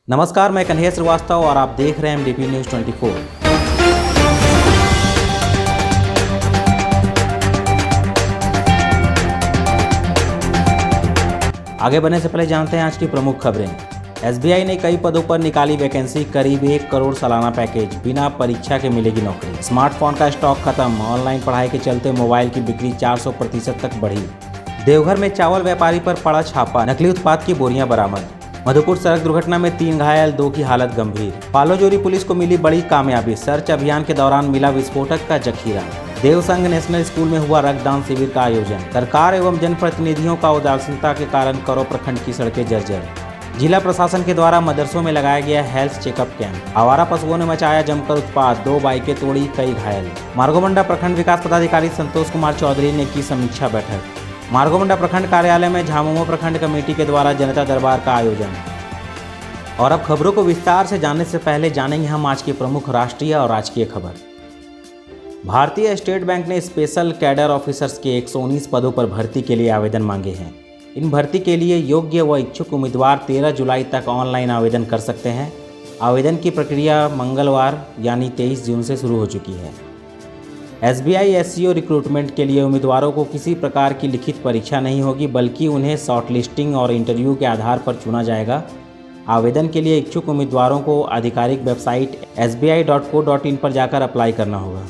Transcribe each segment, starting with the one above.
नमस्कार, मैं कन्हैया श्रीवास्तव और आप देख रहे हैं MDP न्यूज़ 24। आगे बढ़ने से पहले जानते हैं आज की प्रमुख खबरें। SBI ने कई पदों पर निकाली वैकेंसी, करीब 1 करोड़ सालाना पैकेज, बिना परीक्षा के मिलेगी नौकरी। स्मार्टफोन का स्टॉक खत्म, ऑनलाइन पढ़ाई के चलते मोबाइल की बिक्री 400% तक बढ़ी। देवघर में चावल व्यापारी पर पड़ा छापा, नकली उत्पाद की बोरियां बरामद। मधुपुर सड़क दुर्घटना में 3 घायल, 2 की हालत गंभीर। पालोजोरी पुलिस को मिली बड़ी कामयाबी, सर्च अभियान के दौरान मिला विस्फोटक का जखीरा। देवसंग नेशनल स्कूल में हुआ रक्तदान शिविर का आयोजन। सरकार एवं जनप्रतिनिधियों का उदासीनता के कारण करो प्रखंड की सड़कें जर्जर। जिला प्रशासन के द्वारा मदरसों में लगाया गया हेल्थ चेकअप कैंप। आवारा पशुओं ने मचाया जमकर उत्पात, 2 बाइकें तोड़ी, कई घायल। मार्गोमंडा प्रखंड विकास पदाधिकारी संतोष कुमार चौधरी ने की समीक्षा बैठक। मार्गोमंडा प्रखंड कार्यालय में झामुमो प्रखंड कमेटी के द्वारा जनता दरबार का आयोजन। और अब खबरों को विस्तार से जानने से पहले जानेंगे हम आज की प्रमुख राष्ट्रीय और राजकीय खबर। भारतीय स्टेट बैंक ने स्पेशल कैडर ऑफिसर्स के 119 पदों पर भर्ती के लिए आवेदन मांगे हैं। इन भर्ती के लिए योग्य व इच्छुक उम्मीदवार 13 जुलाई तक ऑनलाइन आवेदन कर सकते हैं। आवेदन की प्रक्रिया मंगलवार यानी 23 जून से शुरू हो चुकी है। SBI SEO रिक्रूटमेंट के लिए उम्मीदवारों को किसी प्रकार की लिखित परीक्षा नहीं होगी, बल्कि उन्हें शॉर्टलिस्टिंग और इंटरव्यू के आधार पर चुना जाएगा। आवेदन के लिए इच्छुक उम्मीदवारों को आधिकारिक वेबसाइट sbi.co.in पर जाकर अप्लाई करना होगा।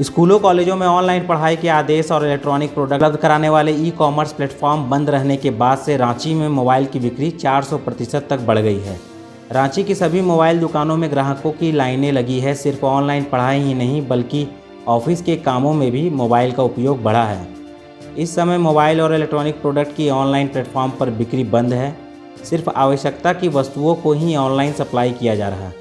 स्कूलों कॉलेजों में ऑनलाइन पढ़ाई के आदेश और इलेक्ट्रॉनिक प्रोडक्ट उपलब्ध कराने वाले ई-कॉमर्स प्लेटफॉर्म बंद रहने के बाद से रांची में मोबाइल की बिक्री 400% तक बढ़ गई है। रांची की सभी मोबाइल दुकानों में ग्राहकों की लाइनें लगी है। सिर्फ ऑनलाइन पढ़ाई ही नहीं बल्कि ऑफिस के कामों में भी मोबाइल का उपयोग बढ़ा है। इस समय मोबाइल और इलेक्ट्रॉनिक प्रोडक्ट की ऑनलाइन प्लेटफॉर्म पर बिक्री बंद है। सिर्फ आवश्यकता की वस्तुओं को ही ऑनलाइन सप्लाई किया जा रहा है।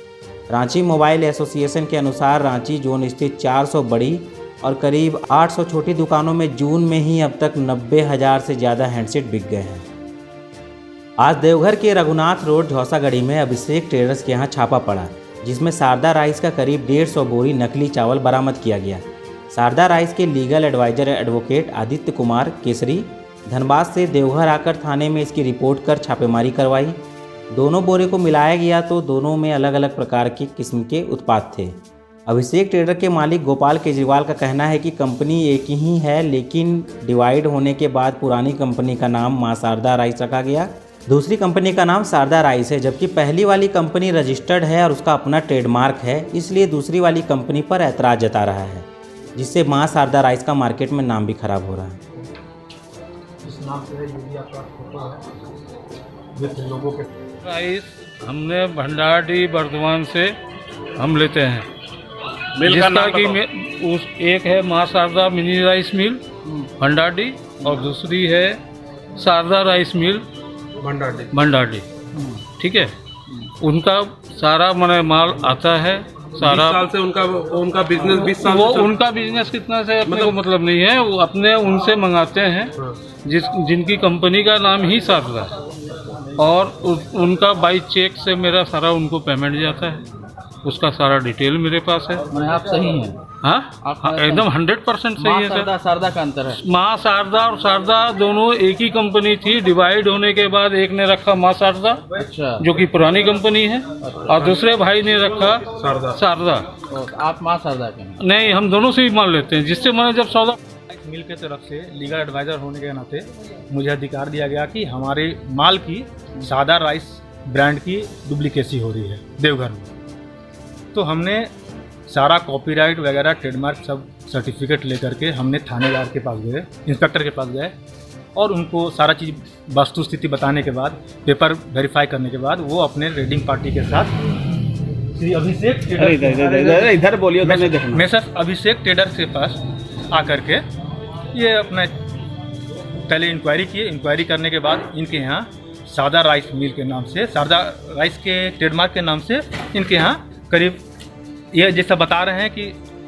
रांची मोबाइल एसोसिएशन के अनुसार रांची जोन स्थित 400 बड़ी और करीब 800 छोटी दुकानों में जून में ही अब तक 90,000 से ज़्यादा हैंडसेट बिक गए हैं। आज देवघर के रघुनाथ रोड झौसागढ़ी में अभिषेक ट्रेडर्स के यहाँ छापा पड़ा, जिसमें शारदा राइस का करीब 150 बोरी नकली चावल बरामद किया गया। शारदा राइस के legal adviser advocate Aditya Kumar Kesari Dhanbad से देवघर आकर थाने में इसकी रिपोर्ट कर छापेमारी करवाई। दोनों बोरे को मिलाया गया तो दोनों में अलग अलग प्रकार की किस्म के उत्पाद थे। अभिषेक ट्रेडर के मालिक गोपाल केजरीवाल का कहना है कि कंपनी एक ही है, लेकिन डिवाइड होने के बाद पुरानी कंपनी का नाम मां शारदा राइस रखा गया। दूसरी कंपनी का नाम शारदा राइस है, जबकि पहली वाली कंपनी रजिस्टर्ड है और उसका अपना ट्रेडमार्क है। इसलिए दूसरी वाली कंपनी पर ऐतराज जता रहा है, जिससे मां शारदा राइस का मार्केट में नाम भी खराब हो रहा है। राइस हमने भंडारी वर्धमान से हम लेते हैं, जिसका कि उस एक है Maa Sharda mini rice mill Bhandari और दूसरी है शारदा राइस मिल भंडारी। ठीक है, उनका सारा माल आता है। सारा 20 साल से उनका बिजनेस 20 साल वो उनका बिजनेस कितना से अपने को मतलब नहीं है। वो अपने उनसे मंगाते हैं जिनकी कंपनी का नाम ही शारदा है, और उनका बाई चेक से मेरा सारा उनको पेमेंट जाता है। उसका सारा डिटेल मेरे पास है। आप सही हैं? हाँ, एकदम 100% सही है सर। शारदा का अंतर है। माँ शारदा और शारदा दोनों एक ही कंपनी थी। डिवाइड होने के बाद एक ने रखा माँ शारदा, अच्छा, जो कि पुरानी कंपनी है, और दूसरे भाई ने रखा शारदा। आप माँ शारदा के हैं? नहीं, हम दोनों से ही माल लेते हैं। जिससे मैंने जब सौदा मिल के तरफ से लीगल एडवाइज़र होने के नाते मुझे अधिकार दिया गया कि हमारे माल की शारदा राइस ब्रांड की डुप्लीकेसी हो रही है देवघर में। तो हमने सारा कॉपीराइट वगैरह ट्रेडमार्क सब सर्टिफिकेट लेकर के हमने थानेदार के पास गए, इंस्पेक्टर के पास गए, और उनको सारा चीज़ वस्तु स्थिति बताने के बाद, पेपर वेरीफाई करने के बाद, वो अपने रेडिंग पार्टी के साथ श्री अभिषेक इधर बोलिए। मैं सर अभिषेक ट्रेडर्स के पास आकर के ये अपना पहले इंक्वायरी किए। इंक्वायरी करने के बाद इनके यहाँ शारदा राइस मिल के नाम से, शारदा राइस के ट्रेडमार्क के नाम से इनके यहाँ करीब ये जैसा बता रहे हैं कि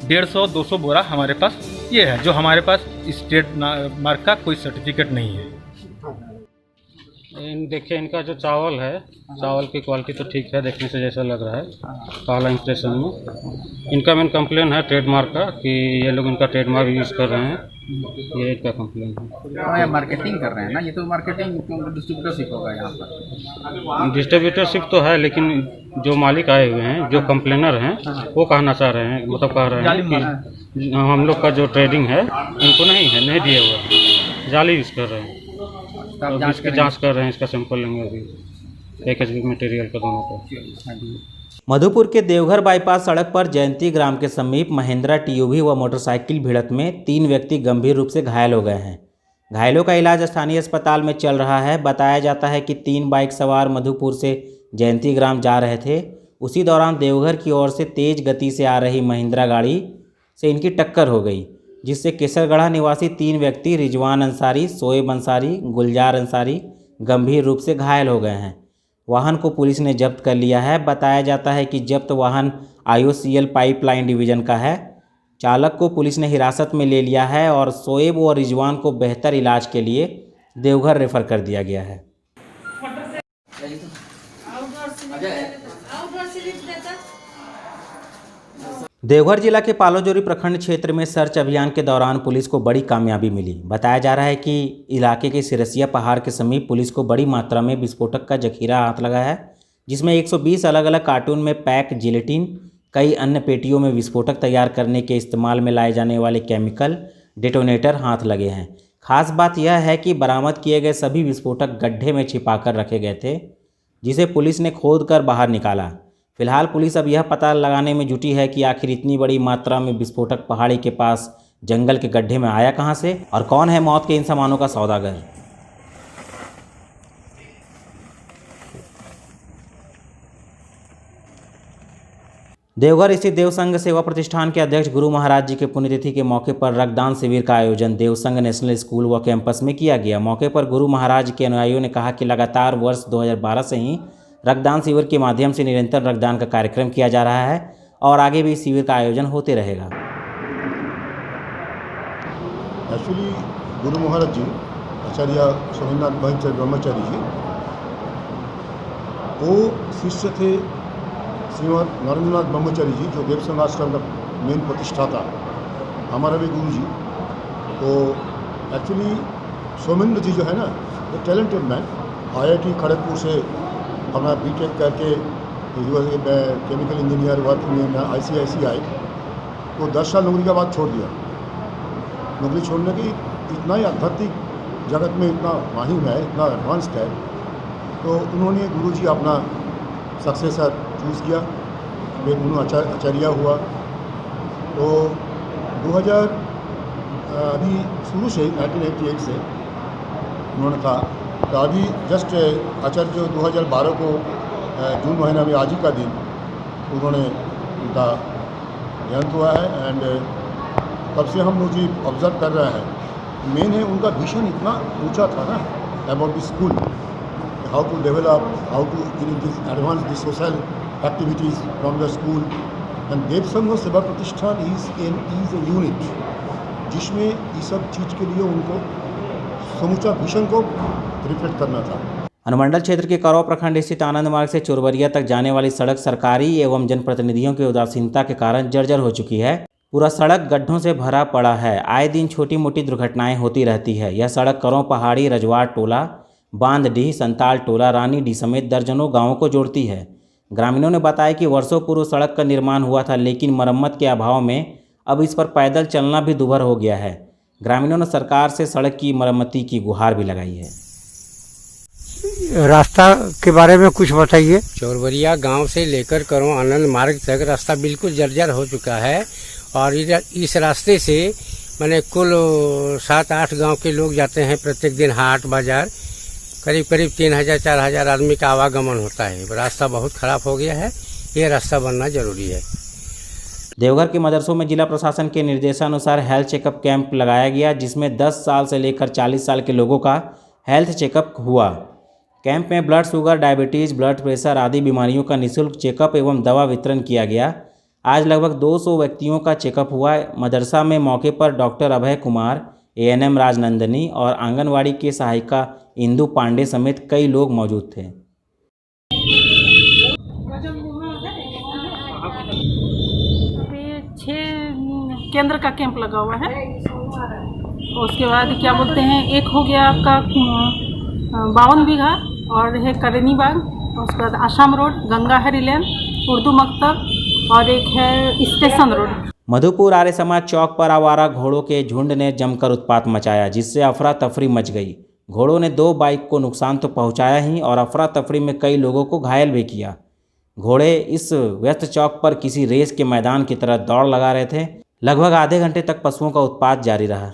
150-200 बोरा हमारे पास ये है, जो हमारे पास इस ट्रेडमार्क का कोई सर्टिफिकेट नहीं है। देखिए इनका जो चावल है, चावल की क्वालिटी तो ठीक है, देखने से जैसा लग रहा है पहला इंप्रेशन में। इनका मेन कंप्लेन है ट्रेडमार्क का कि ये लोग इनका ट्रेडमार्क यूज़ कर रहे हैं, ये इनका कंप्लेन है। ये मार्केटिंग कर रहे हैं ना, ये तो मार्केटिंग डिस्ट्रीब्यूटरशिप होगा यहाँ पर। डिस्ट्रीब्यूटरशिप तो है, लेकिन जो मालिक आए हुए हैं, जो कंप्लेनर हैं, वो कहना चाह रहे हैं, मतलब कह रहे हैं कि हम लोग का जो ट्रेडिंग है इनको नहीं है, नहीं दिए हुए, जाली यूज़ कर रहे हैं। तो इसकी जांच कर रहे हैं, इसका सैंपल लेंगे अभी एक मटेरियल का दोनों का। मधुपुर के देवघर बाईपास सड़क पर जयंती ग्राम के समीप महिंद्रा टीयूवी व मोटरसाइकिल भिड़ंत में 3 व्यक्ति गंभीर रूप से घायल हो गए हैं। घायलों का इलाज स्थानीय अस्पताल में चल रहा है। बताया जाता है कि 3 बाइक सवार मधुपुर से जयंती ग्राम जा रहे थे। उसी दौरान देवघर की ओर से तेज गति से आ रही महिंद्रा गाड़ी से इनकी टक्कर हो गई, जिससे केसरगढ़ा निवासी 3 व्यक्ति रिजवान अंसारी, शोएब अंसारी, गुलजार अंसारी गंभीर रूप से घायल हो गए हैं। वाहन को पुलिस ने जब्त कर लिया है। बताया जाता है कि जब्त वाहन IOCL पाइपलाइन डिवीज़न का है। चालक को पुलिस ने हिरासत में ले लिया है और शोएब और रिजवान को बेहतर इलाज के लिए देवघर रेफर कर दिया गया है। देवघर जिला के पालोजोरी प्रखंड क्षेत्र में सर्च अभियान के दौरान पुलिस को बड़ी कामयाबी मिली। बताया जा रहा है कि इलाके के सिरसिया पहाड़ के समीप पुलिस को बड़ी मात्रा में विस्फोटक का जखीरा हाथ लगा है, जिसमें 120 अलग अलग कार्टून में पैक जिलेटिन, कई अन्य पेटियों में विस्फोटक तैयार करने के इस्तेमाल में लाए जाने वाले केमिकल डेटोनेटर हाथ लगे हैं। खास बात यह है कि बरामद किए गए सभी विस्फोटक गड्ढे में छिपाकर रखे गए थे, जिसे पुलिस ने खोद कर बाहर निकाला। फिलहाल पुलिस अब यह पता लगाने में जुटी है कि आखिर इतनी बड़ी मात्रा में विस्फोटक पहाड़ी के पास जंगल के गड्ढे में आया कहां से और कौन है मौत के इन सामानों का सौदागर। देवघर स्थित देवसंघ सेवा प्रतिष्ठान के अध्यक्ष गुरु महाराज जी के पुण्यतिथि के मौके पर रक्तदान शिविर का आयोजन देवसंघ नेशनल स्कूल व कैंपस में किया गया। मौके पर गुरु महाराज के अनुयायियों ने कहा कि लगातार वर्ष 2012 से ही रक्तदान शिविर के माध्यम से निरंतर रक्तदान का कार्यक्रम किया जा रहा है और आगे भी शिविर का आयोजन होते रहेगा। एक्चुअली गुरु महाराज जी आचार्य सोमनाथ भाईचंद ब्रह्मचारी जी वो शिष्य थे श्रीमद नरेंद्रनाथ ब्रह्मचारी जी, जो देवसंघ आश्रम का मेन प्रतिष्ठाता, हमारा भी गुरु जी। तो एक्चुअली सोमेंद्र जी जो है ना, वो टैलेंटेड मैन, IIT खड़गपुर से अपना BTech करके केमिकल इंजीनियर वर्क में ICICI, तो 10 साल नौकरी के बाद छोड़ दिया। नौकरी छोड़ने की इतना ही आध्यात्मिक जगत में इतना माहिर है, इतना एडवांस्ड है, तो उन्होंने गुरुजी अपना सक्सेसर चूज़ किया, फिर उन्होंने आचार्य हुआ। तो 2000 अभी शुरू से 1988 से उन्होंने था, तो अभी जस्ट आचार्य 2012 को जून महीना में आज ही का दिन उन्होंने उनका देहांत हुआ है। एंड तब से हम लोग जी ऑब्जर्व कर रहे हैं, मेन है उनका विजन इतना ऊंचा था ना about the school, how to develop, how to advance the social activities from the school. And Devsangh Seva Pratishthan is a unit जिसमें इस सब चीज़ के लिए उनको समूचा विजन को रिफ्लेक्ट करना था। अनुमंडल क्षेत्र के करौ प्रखंड स्थित आनंद मार्ग से चोरबरिया तक जाने वाली सड़क सरकारी एवं जनप्रतिनिधियों की उदासीनता के कारण जर्जर हो चुकी है। पूरा सड़क गड्ढों से भरा पड़ा है। आए दिन छोटी मोटी दुर्घटनाएं होती रहती है। यह सड़क करौ पहाड़ी, रजवाड़ टोला, बांधडीह, संताल टोला, रानीडीह समेत दर्जनों गाँवों को जोड़ती है। ग्रामीणों ने बताया कि वर्षों पूर्व सड़क का निर्माण हुआ था, लेकिन मरम्मत के अभाव में अब इस पर पैदल चलना भी दूभर हो गया है। ग्रामीणों ने सरकार से सड़क की मरम्मती की गुहार भी लगाई है। रास्ता के बारे में कुछ बताइए। चोरबरिया गांव से लेकर करौ आनंद मार्ग तक रास्ता बिल्कुल जर्जर हो चुका है और इस रास्ते से मैंने कुल 7-8 गांव के लोग जाते हैं प्रत्येक दिन हाट बाजार। करीब 3000-4000 आदमी का आवागमन होता है। रास्ता बहुत खराब हो गया है, ये रास्ता बनना जरूरी है। देवघर के मदरसों में जिला प्रशासन के निर्देशानुसार हेल्थ चेकअप कैंप लगाया गया, जिसमें 10 साल से लेकर 40 साल के लोगों का हेल्थ चेकअप हुआ। कैंप में blood sugar, diabetes, blood pressure आदि बीमारियों का निःशुल्क चेकअप एवं दवा वितरण किया गया। आज लगभग 200 व्यक्तियों का चेकअप हुआ। मदरसा में मौके पर डॉक्टर अभय कुमार, ANM राजनंदनी और आंगनवाड़ी के सहायिका इंदु पांडे समेत कई लोग मौजूद थे। अभी 6 केंद्र का कैंप लगा हुआ है। उसके बाद क्या बोलते हैं, एक हो गया आपका 52 बीघा और है करेनी बाग, उसके बाद आसाम रोड, गंगा हरी लेन, उर्दू मकतब और एक है स्टेशन रोड। मधुपुर आर्य समाज चौक पर आवारा घोड़ों के झुंड ने जमकर उत्पात मचाया, जिससे अफरा तफरी मच गई। घोड़ों ने 2 बाइक को नुकसान तो पहुंचाया ही और अफरा तफरी में कई लोगों को घायल भी किया। घोड़े इस व्यस्त चौक पर किसी रेस के मैदान की तरह दौड़ लगा रहे थे। लगभग आधे घंटे तक पशुओं का उत्पात जारी रहा।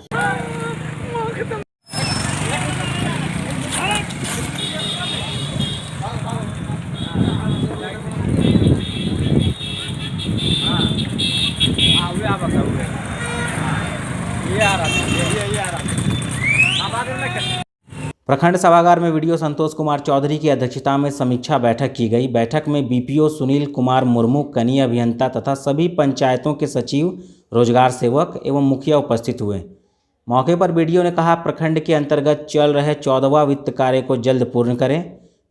प्रखंड सभागार में वीडियो संतोष कुमार चौधरी की अध्यक्षता में समीक्षा बैठक की गई। बैठक में BPO सुनील कुमार मुर्मू, कनीय अभियंता तथा सभी पंचायतों के सचिव, रोजगार सेवक एवं मुखिया उपस्थित हुए। मौके पर BDO ने कहा, प्रखंड के अंतर्गत चल रहे 14वां वित्त कार्य को जल्द पूर्ण करें।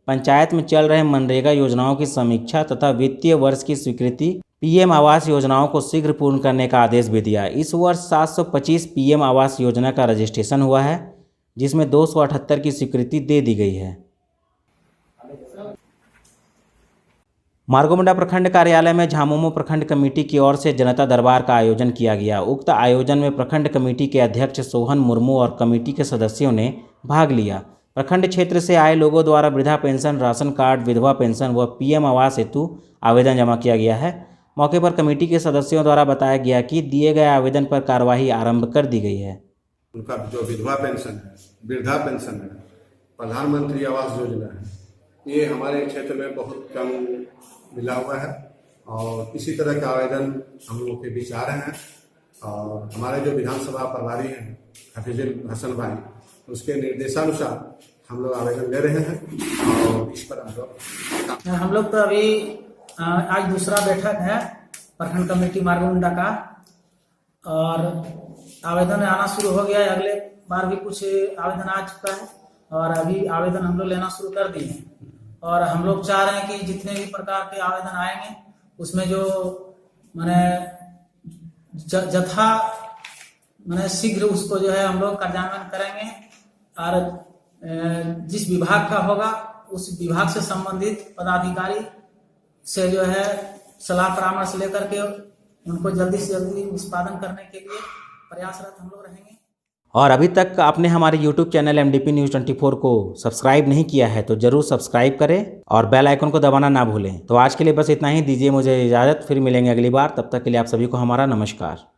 पंचायत में चल रहे मनरेगा योजनाओं की समीक्षा तथा वित्तीय वर्ष की स्वीकृति, PM आवास योजनाओं को शीघ्र पूर्ण करने का आदेश भी दिया। इस वर्ष 725 PM आवास योजना का रजिस्ट्रेशन हुआ है, जिसमें 278 की स्वीकृति दे दी गई है। मार्गोमुंडा प्रखंड कार्यालय में झामुमो प्रखंड कमेटी की ओर से जनता दरबार का आयोजन किया गया। उक्त आयोजन में प्रखंड कमेटी के अध्यक्ष सोहन मुर्मू और कमेटी के सदस्यों ने भाग लिया। प्रखंड क्षेत्र से आए लोगों द्वारा वृद्धा पेंशन, राशन कार्ड, विधवा पेंशन व PM आवास हेतु आवेदन जमा किया गया है। मौके पर कमेटी के सदस्यों द्वारा बताया गया कि दिए गए आवेदन पर कार्यवाही आरंभ कर दी गई है। उनका जो विधवा पेंशन है, वृद्धा पेंशन है, प्रधानमंत्री आवास योजना है, ये हमारे क्षेत्र में बहुत कम मिला हुआ है और इसी तरह का आवेदन हम लोगों के बीच आ रहे हैं। और हमारे जो विधानसभा प्रभारी हैं हफीजुल हसन भाई, उसके निर्देशानुसार हम लोग आवेदन ले रहे हैं और इस पर हम लोग तो अभी आज दूसरा बैठक है प्रखंड कमेटी मार्गोमुंडा का और आवेदन आना शुरू हो गया है। अगले बार भी कुछ आवेदन आ चुका है और अभी आवेदन हम लोग लेना शुरू कर दिए हैं। और हम लोग चाह रहे हैं कि जितने भी प्रकार के आवेदन आएंगे उसमें जो माने जथा माने शीघ्र उसको जो है हम लोग कार्यान्वयन करेंगे और जिस विभाग का होगा उस विभाग से संबंधित पदाधिकारी से जो है सलाह परामर्श लेकर के उनको जल्दी से जल्दी निष्पादन करने के लिए प्रयासरत हम लोग रहेंगे। और अभी तक आपने हमारे YouTube चैनल MDP News 24 को सब्सक्राइब नहीं किया है तो जरूर सब्सक्राइब करें और बेल आइकन को दबाना ना भूलें। तो आज के लिए बस इतना ही, दीजिए मुझे इजाज़त, फिर मिलेंगे अगली बार। तब तक के लिए आप सभी को हमारा नमस्कार।